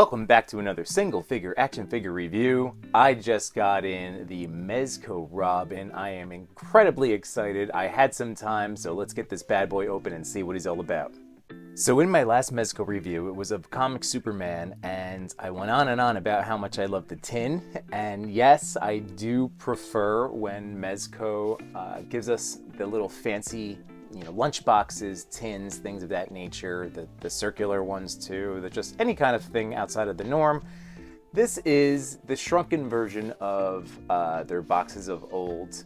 Welcome back to another single figure action figure review. I just got in the Mezco Robin. I am incredibly excited. I had some time, so let's get this bad boy open and see what he's all about. So in my last Mezco review, it was of Comic Superman, and I went on and on about how much I love the tin. And yes, I do prefer when Mezco gives us the little fancy lunch boxes, tins, things of that nature, the circular ones too, just any kind of thing outside of the norm. This is the shrunken version of their boxes of old.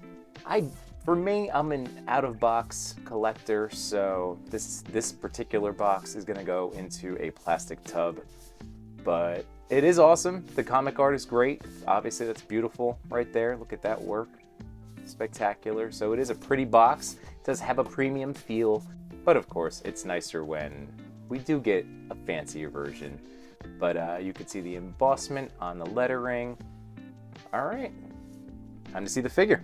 For me, I'm an out-of-box collector, so this particular box is gonna go into a plastic tub. But it is awesome. The comic art is great. Obviously, that's beautiful right there. Look at that work. Spectacular. So it is a pretty box. It does have a premium feel, but of course it's nicer when we do get a fancier version. But you can see the embossment on the lettering. All right, time to see the figure.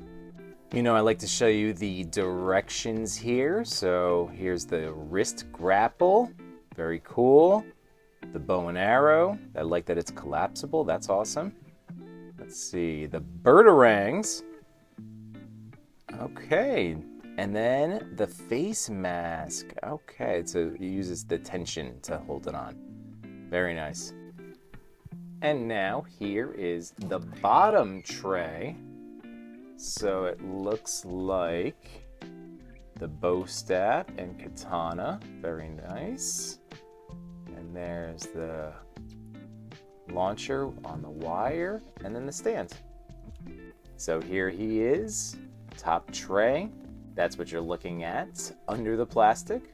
I like to show you the directions here. So here's the wrist grapple, very cool. The bow and arrow, I like that it's collapsible, that's awesome. Let's see, the birdarangs. Okay, and then the face mask. Okay, so it uses the tension to hold it on. Very nice. And now here is the bottom tray. So it looks like the bow staff and katana. Very nice. And there's the launcher on the wire, and then the stand. So here he is. Top tray, that's what you're looking at under the plastic.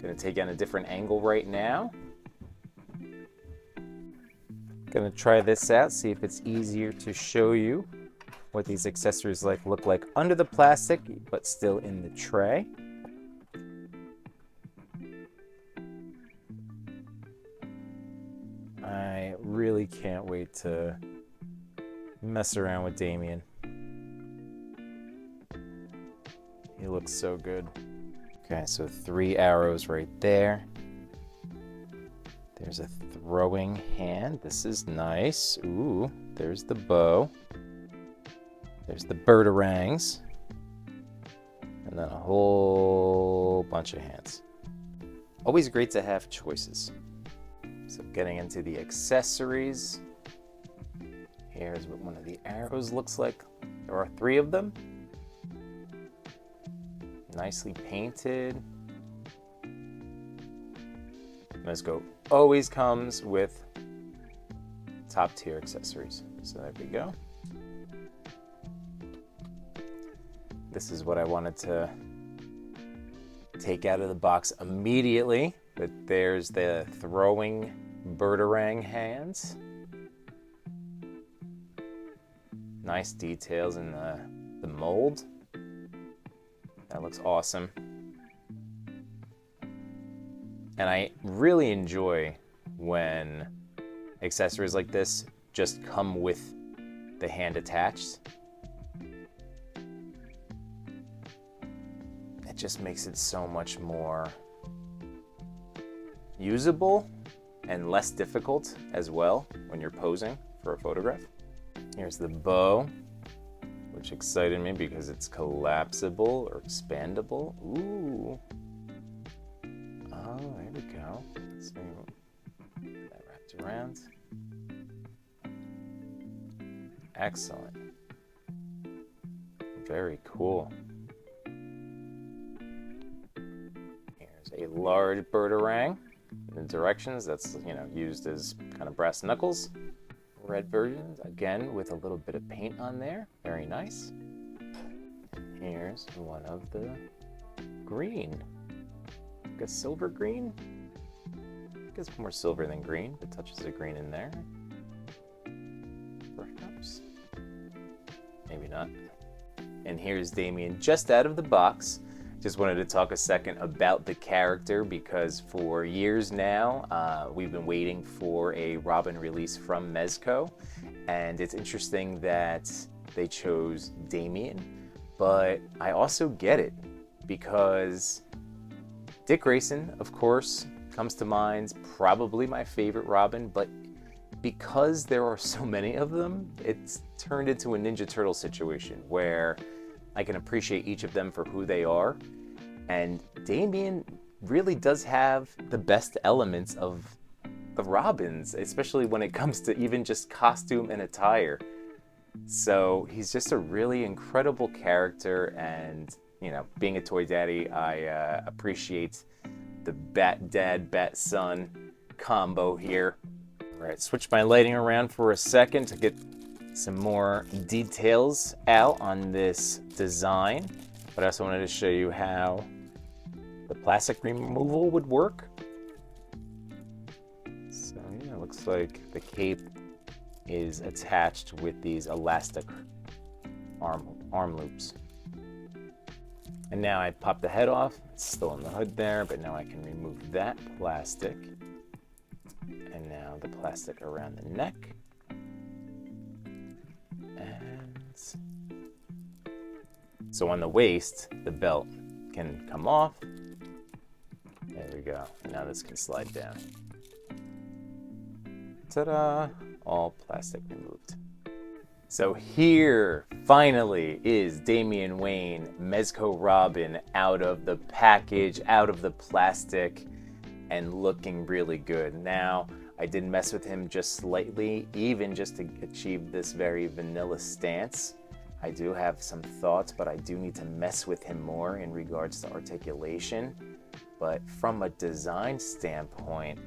Gonna take on a different angle right now. Gonna try this out, see if it's easier to show you what these accessories look like under the plastic, but still in the tray. I really can't wait to mess around with Damian. He looks so good. Okay, so 3 arrows right there. There's a throwing hand. This is nice. Ooh, there's the bow. There's the birdarangs. And then a whole bunch of hands. Always great to have choices. So getting into the accessories. Here's what one of the arrows looks like. There are 3 of them. Nicely painted. Mezco always comes with top tier accessories. So there we go. This is what I wanted to take out of the box immediately. But there's the throwing birdarang hands. Nice details in the mold. That looks awesome. And I really enjoy when accessories like this just come with the hand attached. It just makes it so much more usable and less difficult as well when you're posing for a photograph. Here's the bow, which excited me because it's collapsible or expandable. Ooh. Oh, there we go. Let's see. That wrapped around. Excellent. Very cool. Here's a large birdarang. The directions, that's used as kind of brass knuckles. Red versions, again, with a little bit of paint on there. Very nice. Here's one of the green. Like a silver green? I guess more silver than green, but touches of green in there. Perhaps. Maybe not. And here's Damian just out of the box. Just wanted to talk a second about the character because for years now, we've been waiting for a Robin release from Mezco. And it's interesting that they chose Damian, but I also get it because Dick Grayson, of course, comes to mind, probably my favorite Robin, but because there are so many of them, it's turned into a Ninja Turtle situation where I can appreciate each of them for who they are. And Damian really does have the best elements of the Robins, especially when it comes to even just costume and attire. So he's just a really incredible character, and you know, being a toy daddy, I appreciate the Bat Dad, Bat Son combo here. All right, switch my lighting around for a second to get some more details out on this design. But I also wanted to show you how the plastic removal would work. So yeah, it looks like the cape is attached with these elastic arm loops. And now I pop the head off. It's still in the hood there, but now I can remove that plastic. And now the plastic around the neck. And so on the waist, the belt can come off. There we go. And now this can slide down. Ta-da! All plastic removed. So here, finally, is Damian Wayne Mezco Robin out of the package, out of the plastic, and looking really good. Now, I did mess with him just slightly, even just to achieve this very vanilla stance. I do have some thoughts, but I do need to mess with him more in regards to articulation. But from a design standpoint,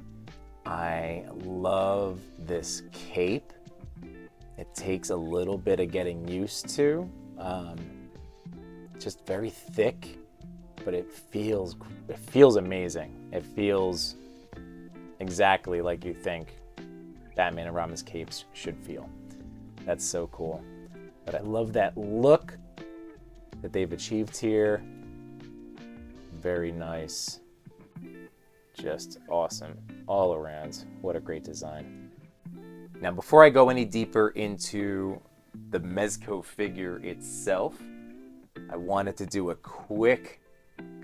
I love this cape. It takes a little bit of getting used to. Just very thick, but it feels amazing. It feels exactly like you think Batman and Robin's capes should feel. That's so cool. But I love that look that they've achieved here. Very nice. Just awesome all around. What a great design. Now, before I go any deeper into the Mezco figure itself, I wanted to do a quick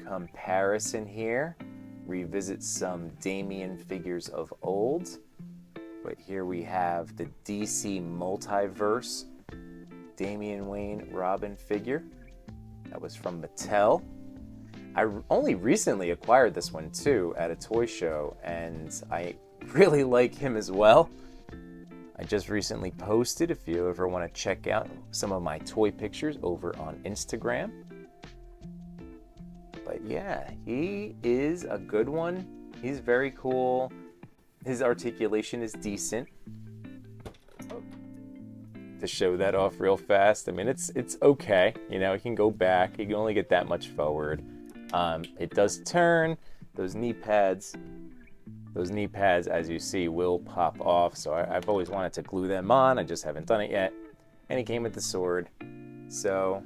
comparison here, revisit some Damian figures of old. But here we have the DC Multiverse Damian Wayne Robin figure. That was from Mattel. I only recently acquired this one too at a toy show, and I really like him as well. I just recently posted, if you ever want to check out some of my toy pictures over on Instagram. But yeah, he is a good one. He's very cool. His articulation is decent. To show that off real fast, I mean, it's okay. You know, he can go back. He can only get that much forward. It does turn. Those knee pads, as you see, will pop off. So I've always wanted to glue them on. I just haven't done it yet. And he came with the sword. So,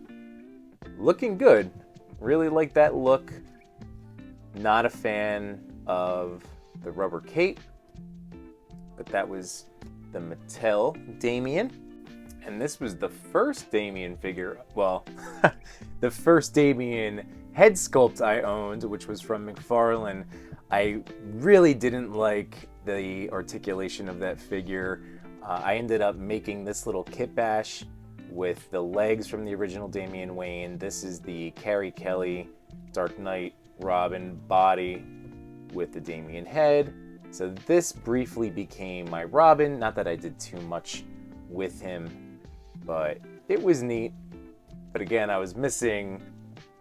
looking good. Really like that look. Not a fan of the rubber cape. But that was the Mattel Damian. And this was the first Damian figure, well, the first Damian head sculpt I owned, which was from McFarlane. I really didn't like the articulation of that figure. I ended up making this little kit bash with the legs from the original Damian Wayne. This is the Carrie Kelly Dark Knight Robin body with the Damian head. So this briefly became my Robin. Not that I did too much with him, but it was neat. But again, I was missing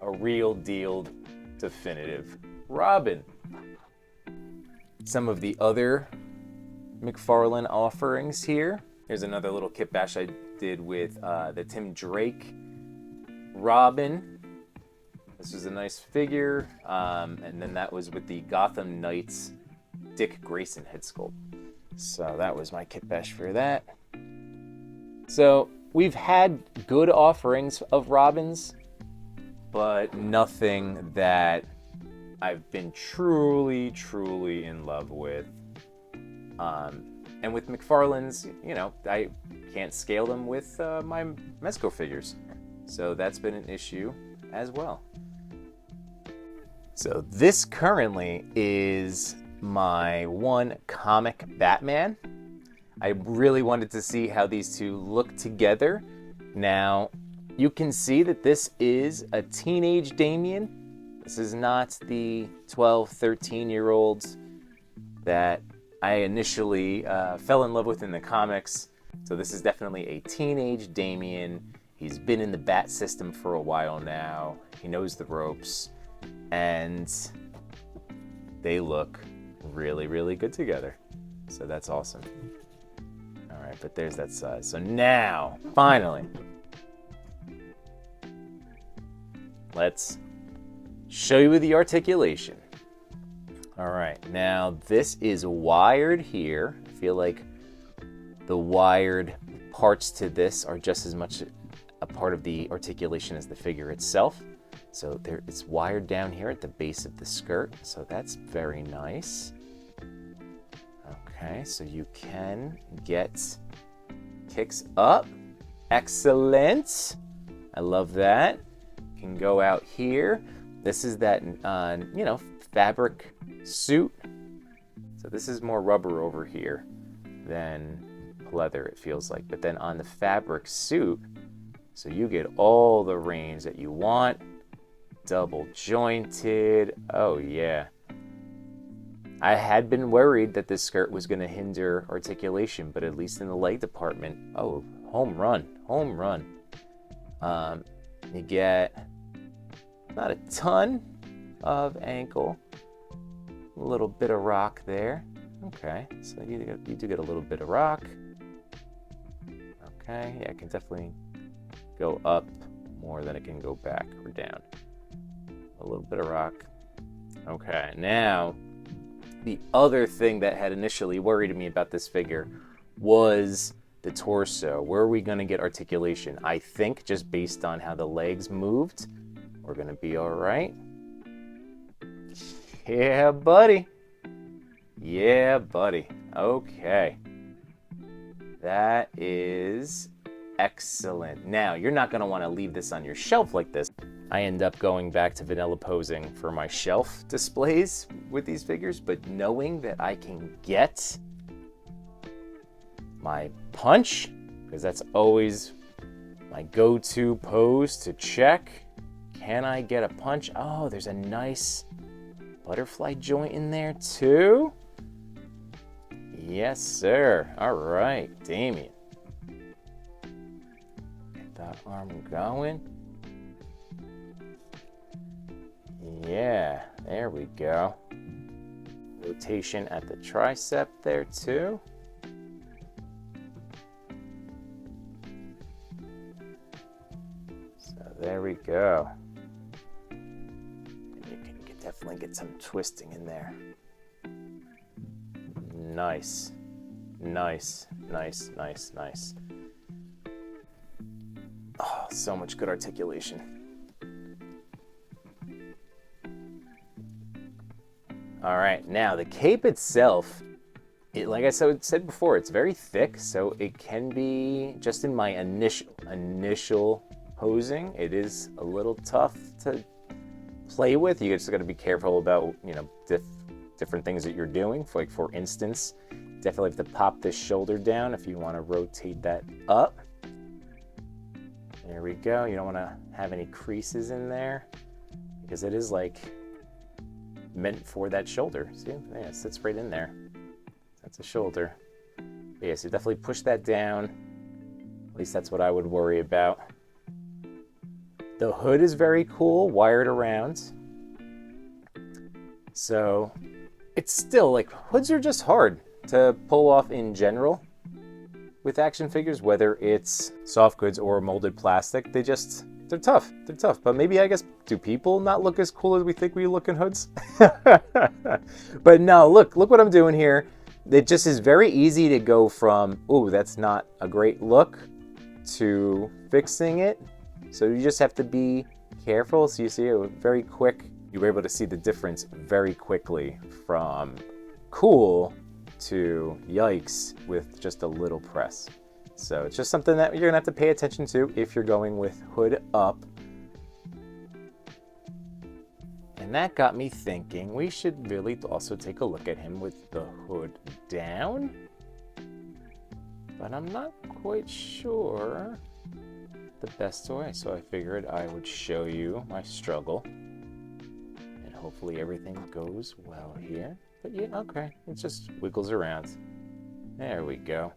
a real deal definitive Robin. Some of the other McFarlane offerings here. Here's another little kit bash I did with the Tim Drake Robin. This was a nice figure. And then that was with the Gotham Knights Dick Grayson head sculpt. So that was my kit bash for that. So we've had good offerings of Robins, but nothing that I've been truly, truly in love with. And with McFarlane's, you know, I can't scale them with my Mezco figures. So that's been an issue as well. So this currently is my one comic Batman. I really wanted to see how these two look together. Now, you can see that this is a teenage Damian. This is not the 12, 13-year-olds that I initially fell in love with in the comics. So this is definitely a teenage Damian. He's been in the Bat system for a while now. He knows the ropes. And they look really, really good together. So that's awesome. All right, but there's that size. So now, finally, let's show you the articulation. All right, now this is wired here. I feel like the wired parts to this are just as much a part of the articulation as the figure itself. So it's wired down here at the base of the skirt. So that's very nice. Okay, so you can get kicks up. Excellent. I love that. You can go out here. This is that, fabric suit. So this is more rubber over here than leather, it feels like. But then on the fabric suit, so you get all the range that you want. Double jointed. Oh yeah. I had been worried that this skirt was going to hinder articulation, but at least in the leg department, oh, home run, home run. You get not a ton of ankle, a little bit of rock there. Okay, so you do get a little bit of rock. Okay, yeah, it can definitely go up more than it can go back or down. A little bit of rock. Okay, now the other thing that had initially worried me about this figure was the torso. Where are we going to get articulation? I think just based on how the legs moved, we're going to be all right. Yeah, buddy. Yeah, buddy. Okay. That is excellent. Now, you're not going to want to leave this on your shelf like this. I end up going back to vanilla posing for my shelf displays with these figures, but knowing that I can get my punch, because that's always my go-to pose to check. Can I get a punch? Oh, there's a nice butterfly joint in there too. Yes, sir. All right, Damian. Get that arm going. Yeah, there we go. Rotation at the tricep there too. So there we go. And you can definitely get some twisting in there. Nice. Nice, nice, nice, nice. Oh, so much good articulation. All right, now the cape itself, like I said before, it's very thick, so it can be, just in my initial posing, it is a little tough to play with. You just got to be careful about, different things that you're doing. Like for instance, definitely have to pop this shoulder down if you want to rotate that up. There we go. You don't want to have any creases in there because it is like meant for that shoulder. See, yeah, it sits right in there. That's a shoulder. But yeah, so definitely push that down. At least that's what I would worry about. The hood is very cool, wired around. So it's still like, hoods are just hard to pull off in general with action figures, whether it's soft goods or molded plastic. They're tough. They're tough. But maybe, I guess, do people not look as cool as we think we look in hoods? But no, look what I'm doing here. It just is very easy to go from, ooh, that's not a great look, to fixing it. So you just have to be careful. So you see it very quick. You were able to see the difference very quickly from cool to yikes with just a little press. So it's just something that you're gonna have to pay attention to if you're going with hood up. And And that got me thinking we should really also take a look at him with the hood down. But I'm not quite sure the best way, so I figured I would show you my struggle. And hopefully everything goes well here. But yeah, okay, it just wiggles around. There we go.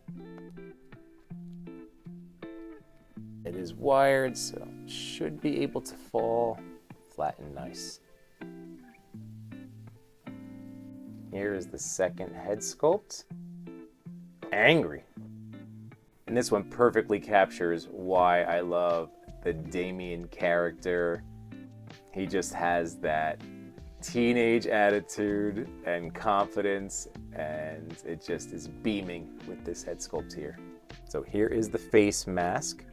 It is wired, so it should be able to fall flat and nice. Here is the second head sculpt. Angry. And this one perfectly captures why I love the Damian character. He just has that teenage attitude and confidence, and it just is beaming with this head sculpt here. So here is the face mask.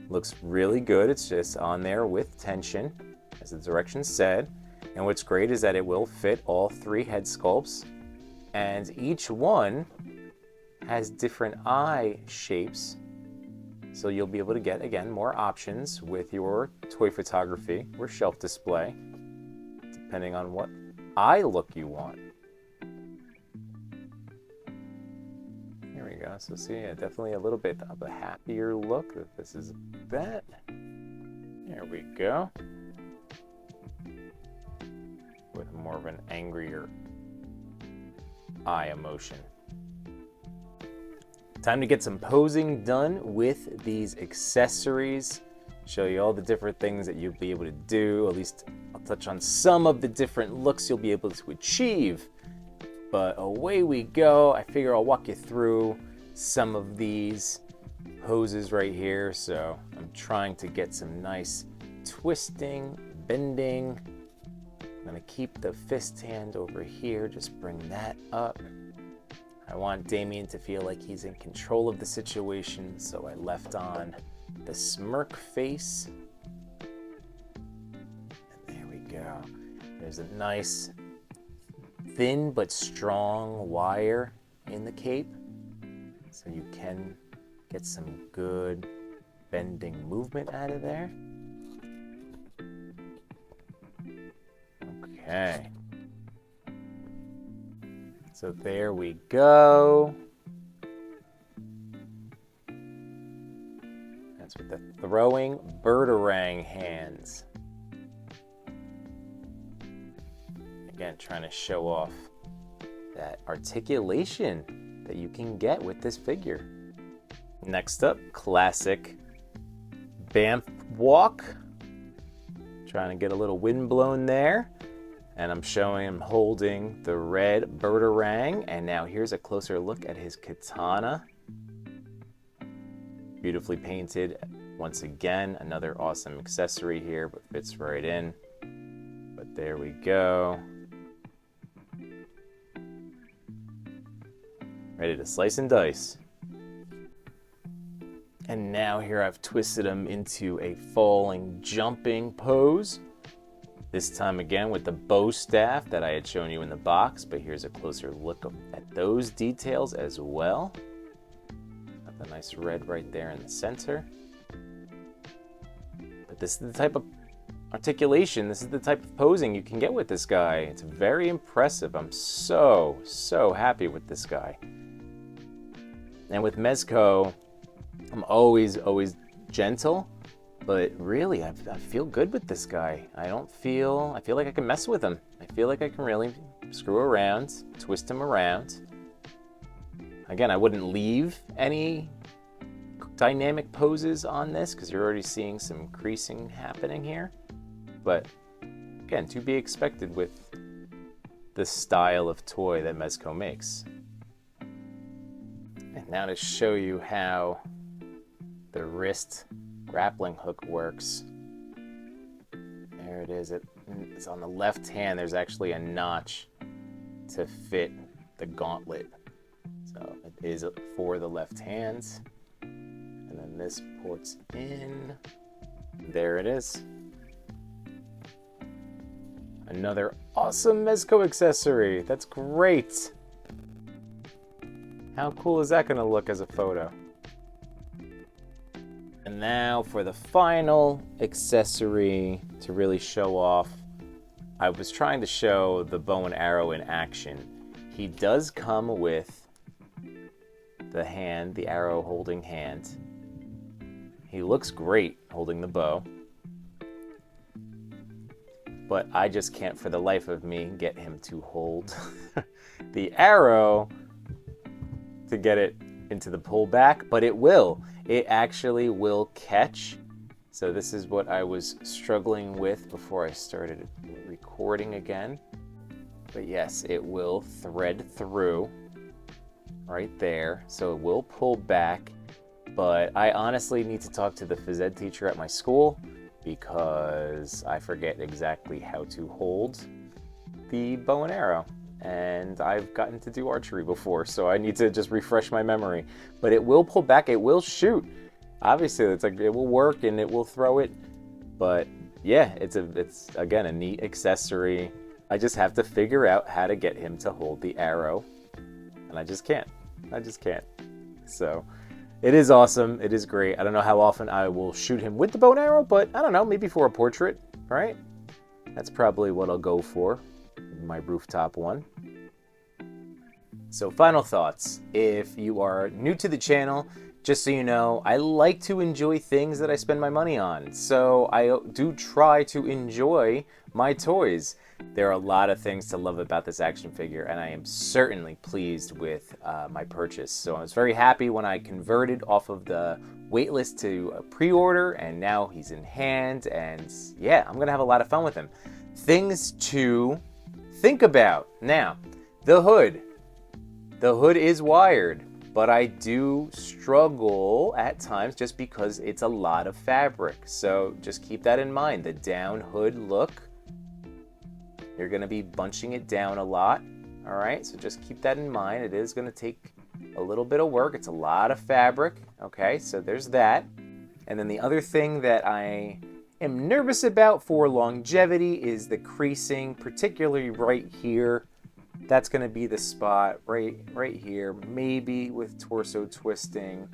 Looks really good. It's just on there with tension, as the directions said. And what's great is that it will fit all three head sculpts, and each one has different eye shapes. So you'll be able to get, again, more options with your toy photography or shelf display, depending on what eye look you want. Here we go. So see, yeah, definitely a little bit of a happier look that this is that. There we go. With more of an angrier eye emotion. Time to get some posing done with these accessories. Show you all the different things that you'll be able to do. At least I'll touch on some of the different looks you'll be able to achieve. But away we go. I figure I'll walk you through some of these poses right here. So I'm trying to get some nice twisting, bending. I'm gonna keep the fist hand over here, just bring that up. I want Damian to feel like he's in control of the situation, so I left on the smirk face. And there we go. There's a nice thin but strong wire in the cape, so you can get some good bending movement out of there. Okay. So there we go. That's with the throwing birdarang hands. Again, trying to show off that articulation that you can get with this figure. Next up, classic Bamf walk. Trying to get a little wind blown there. And I'm showing him holding the red birdarang. And now here's a closer look at his katana. Beautifully painted. Once again, another awesome accessory here, but fits right in. But there we go. Ready to slice and dice. And now here I've twisted him into a falling, jumping pose. This time again with the bow staff that I had shown you in the box, but here's a closer look at those details as well. Got the nice red right there in the center. But this is the type of articulation, this is the type of posing you can get with this guy. It's very impressive. I'm so happy with this guy. And with Mezco, I'm always gentle. But really, I feel good with this guy. I feel like I can mess with him. I feel like I can really screw around, twist him around. Again, I wouldn't leave any dynamic poses on this because you're already seeing some creasing happening here. But again, to be expected with the style of toy that Mezco makes. And now to show you how the wrist grappling hook works. There it is. It's on the left hand. There's actually a notch to fit the gauntlet. So it is for the left hand. And then this ports in. There it is. Another awesome Mezco accessory. That's great. How cool is that going to look as a photo? And now for the final accessory to really show off I was trying to show the bow and arrow in action. He does come with the hand, the arrow holding hand. He looks great holding the bow, but I just can't for the life of me get him to hold the arrow to get it into the pullback, but it will. It actually will catch. So this is what I was struggling with before I started recording again. But yes, it will thread through right there. So it will pull back, but I honestly need to talk to the phys ed teacher at my school because I forget exactly how to hold the bow and arrow. And I've gotten to do archery before, so I need to just refresh my memory. But it will pull back, it will shoot. Obviously, it's like it will work and it will throw it. But yeah, it's again a neat accessory. I just have to figure out how to get him to hold the arrow, and I just can't. So it is awesome. It is great. I don't know how often I will shoot him with the bow and arrow, but I don't know, maybe for a portrait, right? That's probably what I'll go for, my rooftop one. So final thoughts. If you are new to the channel, just so you know, I like to enjoy things that I spend my money on. So I do try to enjoy my toys. There are a lot of things to love about this action figure, and I am certainly pleased with my purchase. So I was very happy when I converted off of the waitlist to a pre-order, and now he's in hand, and yeah, I'm gonna have a lot of fun with him. Things to think about. Now, the hood. The hood is wired, but I do struggle at times just because it's a lot of fabric. So just keep that in mind. The down hood look, you're gonna be bunching it down a lot. All right, so just keep that in mind. It is gonna take a little bit of work. It's a lot of fabric. Okay, so there's that. And then the other thing that I am nervous about for longevity is the creasing, particularly right here. That's going to be the spot right here, maybe with torso twisting,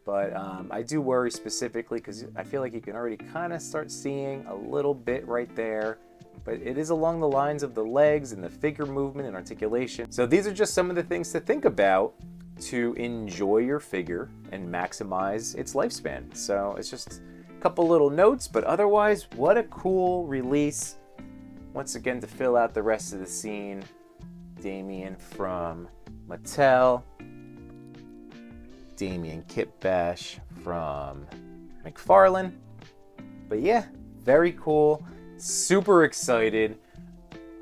but I do worry specifically because I feel like you can already kind of start seeing a little bit right there, but it is along the lines of the legs and the figure movement and articulation. So these are just some of the things to think about to enjoy your figure and maximize its lifespan. So it's just a couple little notes, but otherwise, what a cool release. Once again, to fill out the rest of the scene, Damian from Mattel, Damian Kitbash from McFarlane. But yeah, very cool, super excited.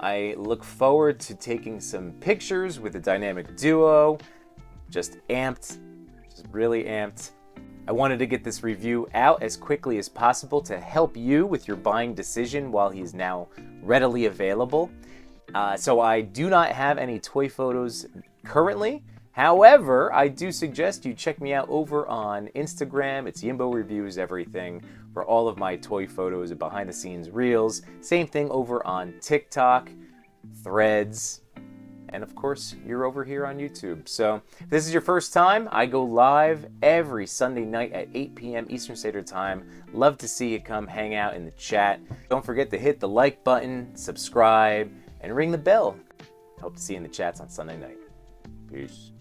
I look forward to taking some pictures with the dynamic duo. Just amped, just really amped. I wanted to get this review out as quickly as possible to help you with your buying decision while he's now readily available. So I do not have any toy photos currently. However, I do suggest you check me out over on Instagram. It's Yimbo Reviews Everything for all of my toy photos and behind the scenes reels. Same thing over on TikTok, Threads, and of course, you're over here on YouTube. So if this is your first time, I go live every Sunday night at 8 p.m. Eastern Standard Time. Love to see you come hang out in the chat. Don't forget to hit the like button, subscribe, and ring the bell. Hope to see you in the chats on Sunday night. Peace.